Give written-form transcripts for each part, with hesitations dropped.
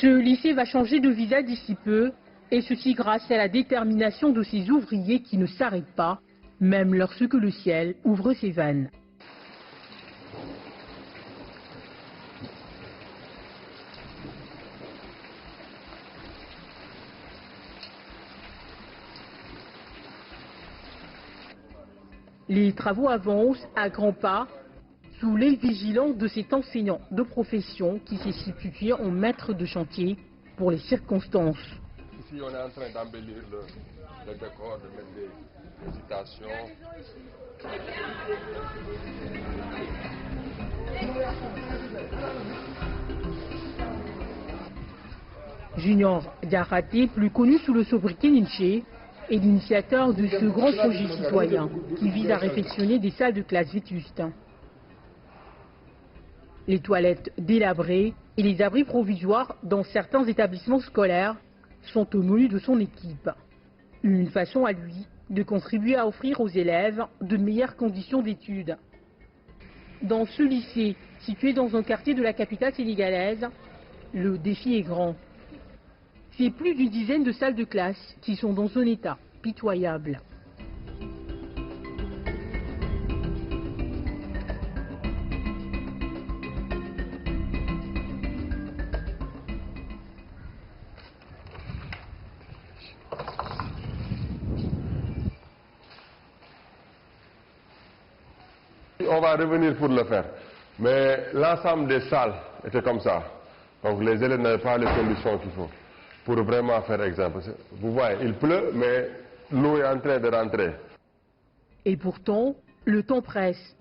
Ce lycée va changer de visage d'ici peu, et ceci grâce à la détermination de ces ouvriers qui ne s'arrêtent pas, même lorsque le ciel ouvre ses vannes. Les travaux avancent à grands pas sous l'œil vigilant de cet enseignant de profession qui s'est substitué en maître de chantier pour les circonstances. Ici, on est en train d'embellir le décor, de mettre des citations. Junior Diarraté, plus connu sous le sobriquet Ninché, est l'initiateur de ce grand projet citoyen qui vise à réfectionner des salles de classe vétustes. Les toilettes délabrées et les abris provisoires dans certains établissements scolaires sont au menu de son équipe. Une façon à lui de contribuer à offrir aux élèves de meilleures conditions d'études. Dans ce lycée, situé dans un quartier de la capitale sénégalaise, le défi est grand. C'est plus d'une dizaine de salles de classe qui sont dans un état pitoyable. On va revenir pour le faire. Mais l'ensemble des salles était comme ça. Donc les élèves n'avaient pas les conditions qu'il faut pour vraiment faire exemple. Vous voyez, il pleut, mais l'eau est en train de rentrer. Et pourtant, le temps presse.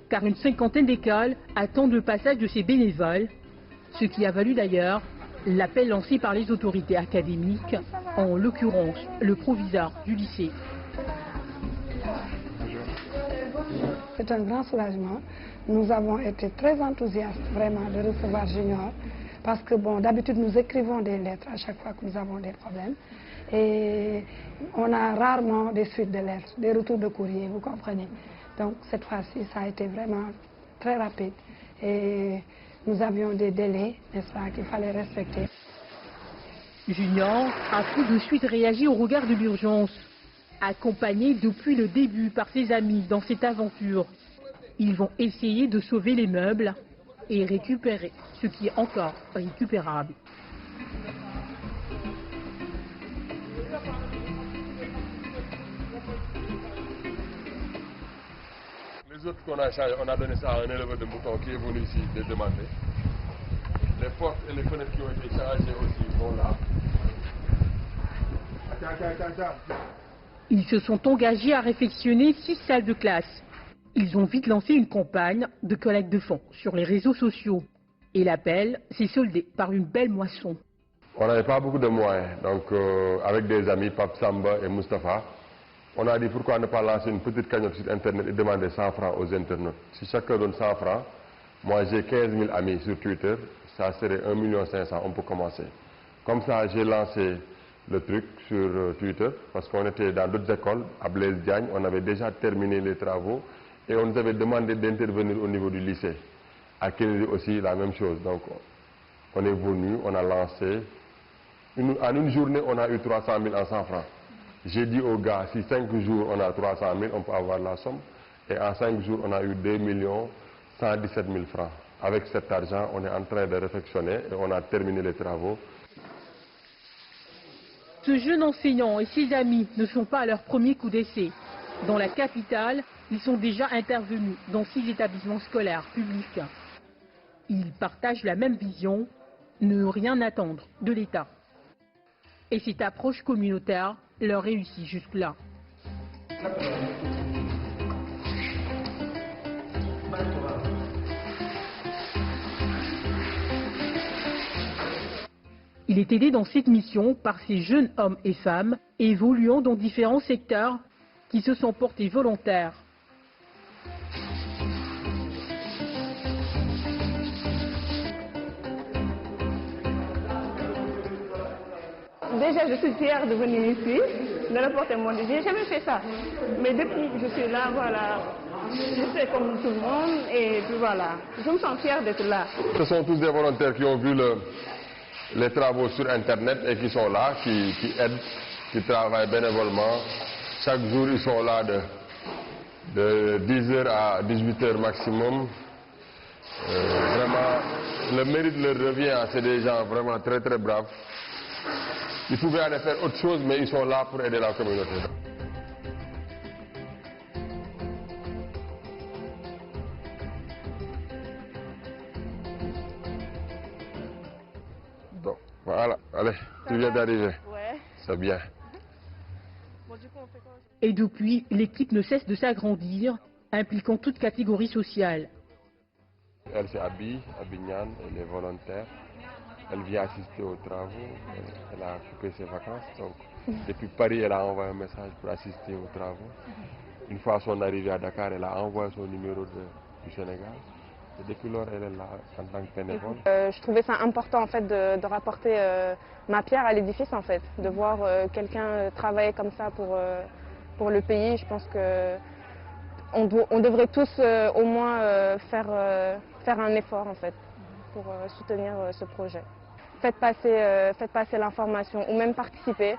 Car une cinquantaine d'écoles attendent le passage de ces bénévoles, ce qui a valu d'ailleurs l'appel lancé par les autorités académiques, en l'occurrence le proviseur du lycée. C'est un grand soulagement. Nous avons été très enthousiastes vraiment de recevoir Junior parce que bon, d'habitude nous écrivons des lettres à chaque fois que nous avons des problèmes et on a rarement des suites de lettres, des retours de courrier, vous comprenez. Donc cette fois-ci, ça a été vraiment très rapide et nous avions des délais, n'est-ce pas, qu'il fallait respecter. Junior a tout de suite réagi au regard de l'urgence. Accompagné depuis le début par ses amis dans cette aventure, ils vont essayer de sauver les meubles et récupérer ce qui est encore récupérable. Les autres qu'on a changé, on a donné ça à un éleveur de moutons qui est venu ici les demander. Les portes et les fenêtres qui ont été changées aussi sont là. Ils se sont engagés à réfectionner 6 salles de classe. Ils ont vite lancé une campagne de collecte de fonds sur les réseaux sociaux. Et l'appel s'est soldé par une belle moisson. On n'avait pas beaucoup de moyens, donc avec des amis, Pape Samba et Mustapha, on a dit pourquoi ne pas lancer une petite cagnotte sur Internet et demander 100 francs aux internautes. Si chacun donne 100 francs, moi j'ai 15 000 amis sur Twitter, ça serait 1 500 000, on peut commencer. Comme ça, j'ai lancé le truc sur Twitter, parce qu'on était dans d'autres écoles, à Blaise Diagne, on avait déjà terminé les travaux, et on nous avait demandé d'intervenir au niveau du lycée. À Kennedy aussi, la même chose. Donc, on est venu, on a lancé. En une journée, on a eu 300 000 en 100 francs. J'ai dit aux gars, si 5 jours, on a 300 000, on peut avoir la somme. Et en 5 jours, on a eu 2 117 000 francs. Avec cet argent, on est en train de réfectionner et on a terminé les travaux. Ce jeune enseignant et ses amis ne sont pas à leur premier coup d'essai. Dans la capitale, ils sont déjà intervenus dans 6 établissements scolaires publics. Ils partagent la même vision, ne rien attendre de l'État. Et cette approche communautaire leur réussit jusque-là. Il est aidé dans cette mission par ces jeunes hommes et femmes évoluant dans différents secteurs qui se sont portés volontaires. Déjà, je suis fière de venir ici. de reporter mon livre. J'ai jamais fait ça. Mais depuis que je suis là, voilà, je fais comme tout le monde et puis voilà. Je me sens fière d'être là. Ce sont tous des volontaires qui ont vu les travaux sur Internet et qui sont là, qui aident, qui travaillent bénévolement. Chaque jour, ils sont là de 10h à 18h maximum. Vraiment, le mérite leur revient. C'est des gens vraiment très très braves. Ils pouvaient aller faire autre chose, mais ils sont là pour aider la communauté. Donc, voilà, allez, tu viens d'arriver. Ouais. C'est bien. Et depuis, l'équipe ne cesse de s'agrandir, impliquant toute catégorie sociale. Elle, c'est Abignan, elle est volontaire. Elle vient assister aux travaux. Elle a occupé ses vacances. Donc, depuis Paris, elle a envoyé un message pour assister aux travaux. Une fois son arrivée à Dakar, elle a envoyé son numéro du Sénégal. Et depuis lors, elle est là en tant que bénévole. Je trouvais ça important en fait de rapporter ma pierre à l'édifice en fait, de voir quelqu'un travailler comme ça pour le pays. Je pense que on devrait tous au moins faire un effort en fait pour soutenir ce projet. Faites passer l'information ou même participer.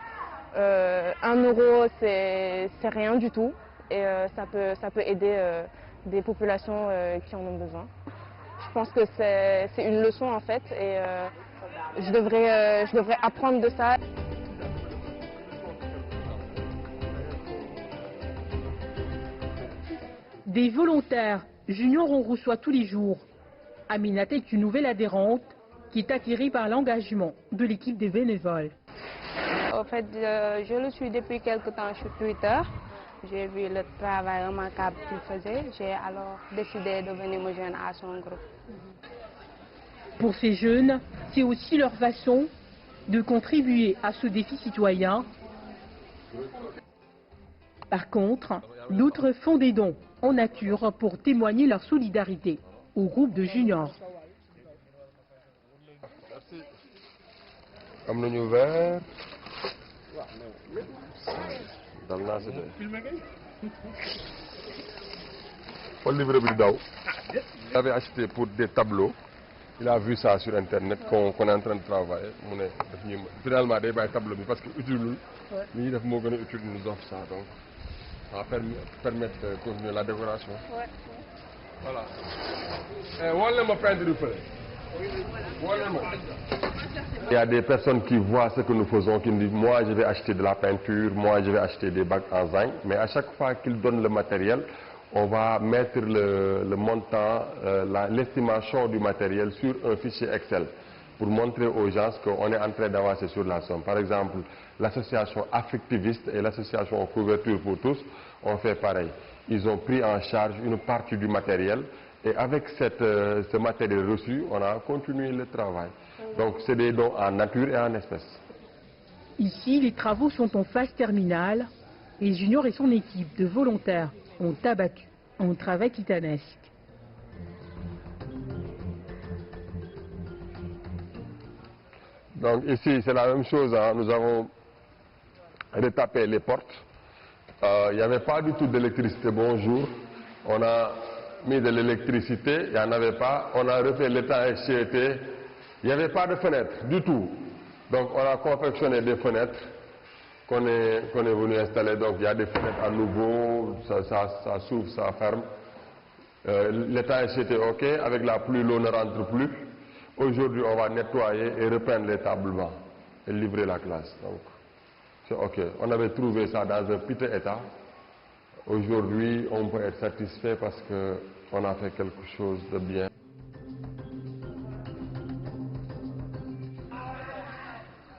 1 euro c'est rien du tout et ça peut aider des populations qui en ont besoin. Je pense que c'est une leçon en fait et je devrais apprendre de ça. Des volontaires, Junior on reçoit tous les jours. Aminata est une nouvelle adhérente qui est attirée par l'engagement de l'équipe des bénévoles. En fait, je le suis depuis quelque temps sur Twitter. J'ai vu le travail remarquable qu'il faisait. J'ai alors décidé de venir me joindre à son groupe. Pour ces jeunes, c'est aussi leur façon de contribuer à ce défi citoyen. Par contre, d'autres font des dons en nature pour témoigner leur solidarité au groupe de Junior. Am nañu verre. Dal naa si de. Xool livre bi daw. Il avait acheté pour des tableaux. Il a vu ça sur Internet qu'on est en train de travailler. Mu ne daf ñuy finalement day bàyyi tableau bi parce que utile li ñuy def moo gën a utile nous offre ça donc ça va permettre de continuer la décoration. Voilà. Wala ma peintre du fële. Il y a des personnes qui voient ce que nous faisons, qui nous disent moi je vais acheter de la peinture, moi je vais acheter des bacs en zinc, mais à chaque fois qu'ils donnent le matériel, on va mettre le montant, l'estimation du matériel sur un fichier Excel pour montrer aux gens qu'on est en train d'avancer sur la somme. Par exemple, l'association affectiviste et l'association Couverture pour tous ont fait pareil. Ils ont pris en charge une partie du matériel et avec ce matériel reçu, on a continué le travail. Donc c'est des dons en nature et en espèces. Ici, les travaux sont en phase terminale et Junior et son équipe de volontaires ont abattu un travail titanesque. Donc ici, c'est la même chose, hein. Nous avons retapé les portes. Il n'y avait pas du tout d'électricité, bonjour. On a mis de l'électricité, il n'y en avait pas. On a refait l'étanchéité. Il n'y avait pas de fenêtre du tout. Donc on a confectionné des fenêtres qu'on est venu installer. Donc il y a des fenêtres à nouveau, ça s'ouvre, ça ferme. L'étanchéité ok, avec la pluie l'eau ne rentre plus. Aujourd'hui on va nettoyer et reprendre l'établement et livrer la classe. Donc c'est ok. On avait trouvé ça dans un piteux état. Aujourd'hui on peut être satisfait parce qu'on a fait quelque chose de bien.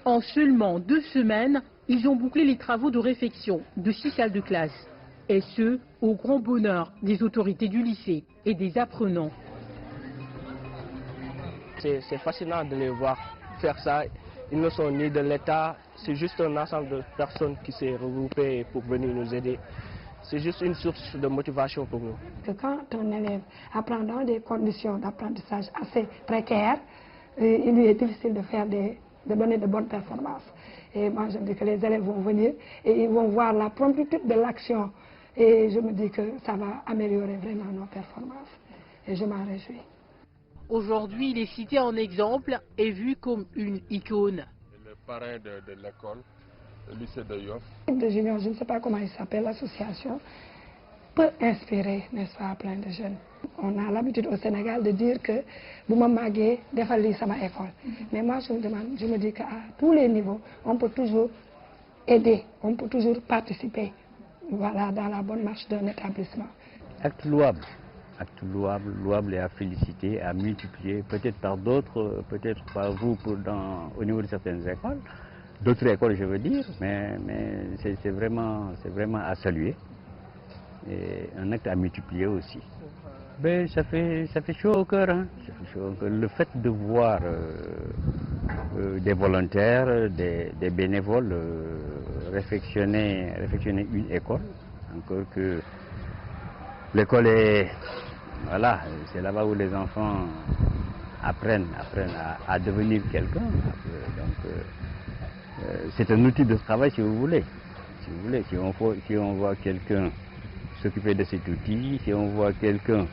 En seulement 2 semaines, ils ont bouclé les travaux de réfection de 6 salles de classe. Et ce, au grand bonheur des autorités du lycée et des apprenants. C'est fascinant de les voir faire ça. Ils ne sont ni de l'État, c'est juste un ensemble de personnes qui s'est regroupé pour venir nous aider. C'est juste une source de motivation pour nous. Quand un élève apprend dans des conditions d'apprentissage assez précaires, il lui est difficile de faire des de donner de bonnes performances. Et moi, je me dis que les élèves vont venir et ils vont voir la promptitude de l'action. Et je me dis que ça va améliorer vraiment nos performances. Et je m'en réjouis. Aujourd'hui, il est cité en exemple et vu comme une icône. Le parrain de l'école, le lycée de Yoff. De juniors, je ne sais pas comment il s'appelle, l'association, peut inspirer, n'est-ce pas, plein de jeunes. On a l'habitude au Sénégal de dire que Bouma Magé défali sama école. Mais moi, je me demande, je me dis qu'à tous les niveaux, on peut toujours aider, on peut toujours participer, voilà, dans la bonne marche d'un établissement. Acte louable, louable et à féliciter, à multiplier, peut-être par d'autres, peut-être par vous au niveau de certaines écoles, d'autres écoles je veux dire, mais c'est vraiment à saluer. Et un acte à multiplier aussi. Ben, ça fait chaud au cœur, hein. Ça fait chaud au cœur. Le fait de voir des volontaires, des bénévoles réfectionner une école, encore que l'école est, voilà, c'est là-bas où les enfants apprennent à devenir quelqu'un. Donc c'est un outil de travail si vous voulez. Si on voit quelqu'un s'occuper de cet outil, si on voit quelqu'un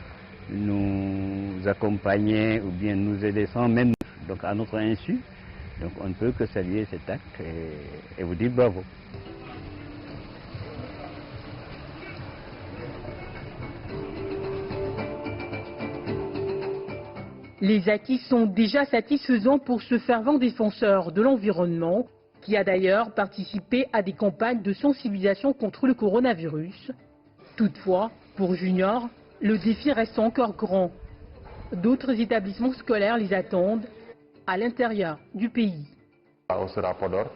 nous accompagner ou bien nous aider sans même donc à notre insu, donc on ne peut que saluer cet acte et vous dire bravo. Les acquis sont déjà satisfaisants pour ce fervent défenseur de l'environnement qui a d'ailleurs participé à des campagnes de sensibilisation contre le coronavirus. Toutefois, pour Junior, le défi reste encore grand. D'autres établissements scolaires les attendent à l'intérieur du pays. On sera à Podor,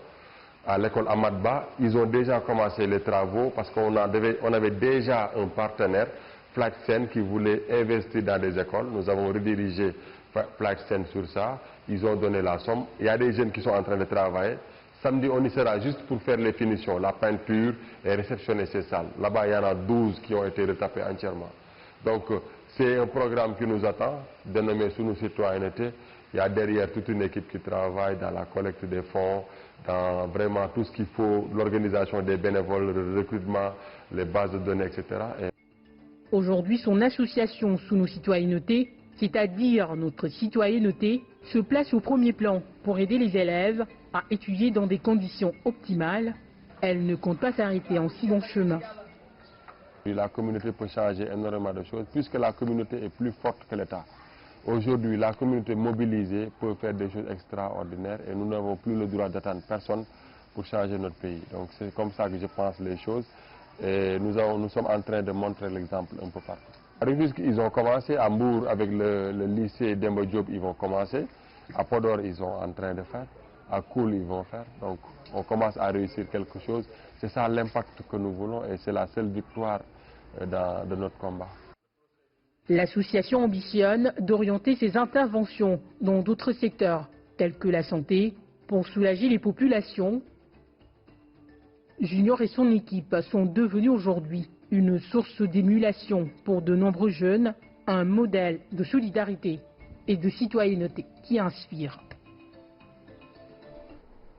à l'école Amadba. Ils ont déjà commencé les travaux parce qu'on avait déjà un partenaire, Flagsen, qui voulait investir dans des écoles. Nous avons redirigé Flagsen sur ça. Ils ont donné la somme. Il y a des jeunes qui sont en train de travailler. Samedi, on y sera juste pour faire les finitions, la peinture et réceptionner ces salles. Là-bas, il y en a 12 qui ont été retapées entièrement. Donc, c'est un programme qui nous attend, dénommé Sous nos citoyennetés. Il y a derrière toute une équipe qui travaille dans la collecte des fonds, dans vraiment tout ce qu'il faut, l'organisation des bénévoles, le recrutement, les bases de données, etc. Aujourd'hui, son association Sous nos citoyennetés, c'est-à-dire notre citoyenneté, se place au premier plan pour aider les élèves à étudier dans des conditions optimales. Elle ne compte pas s'arrêter en si bon chemin. La communauté peut changer énormément de choses puisque la communauté est plus forte que l'État. Aujourd'hui, la communauté mobilisée peut faire des choses extraordinaires et nous n'avons plus le droit d'attendre personne pour changer notre pays. Donc c'est comme ça que je pense les choses et nous sommes en train de montrer l'exemple un peu partout. À Rufisque, ils ont commencé, à Mbour avec le lycée Demba Diop, ils vont commencer, à Podor, ils sont en train de faire, à Koul, ils vont faire. Donc on commence à réussir quelque chose. C'est ça l'impact que nous voulons et c'est la seule victoire de notre combat. L'association ambitionne d'orienter ses interventions dans d'autres secteurs, tels que la santé, pour soulager les populations. Junior et son équipe sont devenus aujourd'hui une source d'émulation pour de nombreux jeunes, un modèle de solidarité et de citoyenneté qui inspire.